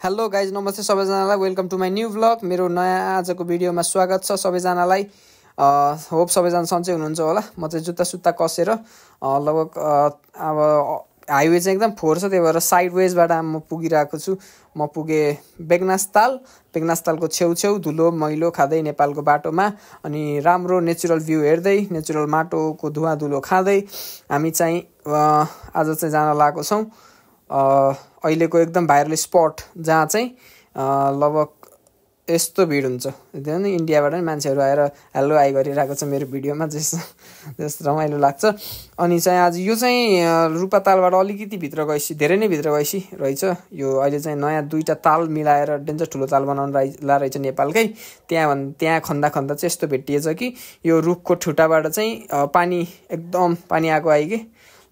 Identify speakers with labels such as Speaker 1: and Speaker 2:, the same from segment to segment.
Speaker 1: Hello guys नमस्ते सबैजनालाई welcome to my new vlog मेरो नयाँ आजको भिडियोमा स्वागत छ सबैजनालाई होप सबैजना सन्चै हुनुहुन्छ होला। म चाहिँ जुत्ता सुत्ता कसेर लगभग अब हाइवे चाहिँ एकदम फोहोर छ, त्यही भएर साइड वेजबाट म पुगिरहेको छु। म पुगे बेगनासतालको छेउछेउ धुलो मैलो खाँदै नेपालको बाटोमा अनि राम्रो नेचुरल भ्यू हेर्दै नेचुरल माटोको धुवा धुलो खाँदै हामी चाहिँ आज चाहिँ जान लागेको छौँ अहिलेको एकदम भाइरल स्पट जहाँ चाहिँ लगभग यस्तो भिड हुन्छ। नि इन्डियाबाट पनि मान्छेहरू आएर हेलो हाई गरिरहेको छ मेरो भिडियोमा, जस रमाइलो लाग्छ। अनि चाहिँ आज यो चाहिँ रूपातालबाट अलिकति भित्र गएपछि धेरै नै भित्र गएपछि रहेछ। यो अहिले चाहिँ नयाँ दुईवटा ताल मिलाएर डेन्जर ठुलो ताल बनाउनु ला रहेछ नेपालकै। त्यहाँ खन्दा खन्दा चाहिँ यस्तो भेटिएछ कि यो रुखको ठुटाबाट चाहिँ पानी पानी आएको आयो कि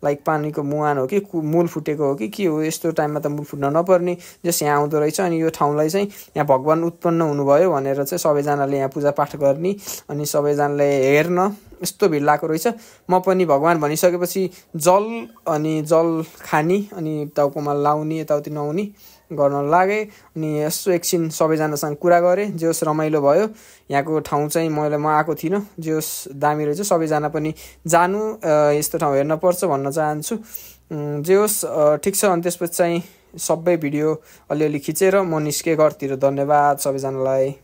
Speaker 1: लाइक पानीको मुहान हो कि मूल फुटेको हो कि के हो, यस्तो टाइममा त मूल फुट्न नपर्ने जस यहाँ आउँदो रहेछ। अनि यो ठाउँलाई चाहिँ यहाँ भगवान उत्पन्न हुनुभयो भनेर चाहिँ सबैजनाले यहाँ पूजापाठ गर्ने अनि सबैजनाले हेर्न यस्तो भिड लागेको रहेछ। म पनि भगवान भनिसकेपछि जल खानी अनि टाउकोमा लाउने यताउति नहुने गर्न लागे। अनि यसो एकछिन सबैजनासँग कुरा गरेँ, जे होस् रमाइलो भयो। यहाँको ठाउँ चाहिँ म आएको थिइनँ, जे होस् दामी रहेछ। सबैजना पनि जानु यस्तो ठाउँ हेर्न पर्छ भन्न चाहन्छु। जे होस् ठिक छ। अनि त्यसपछि चाहिँ सबै भिडियो अलिअलि खिचेर म निस्केँ घरतिर। धन्यवाद सबैजनालाई।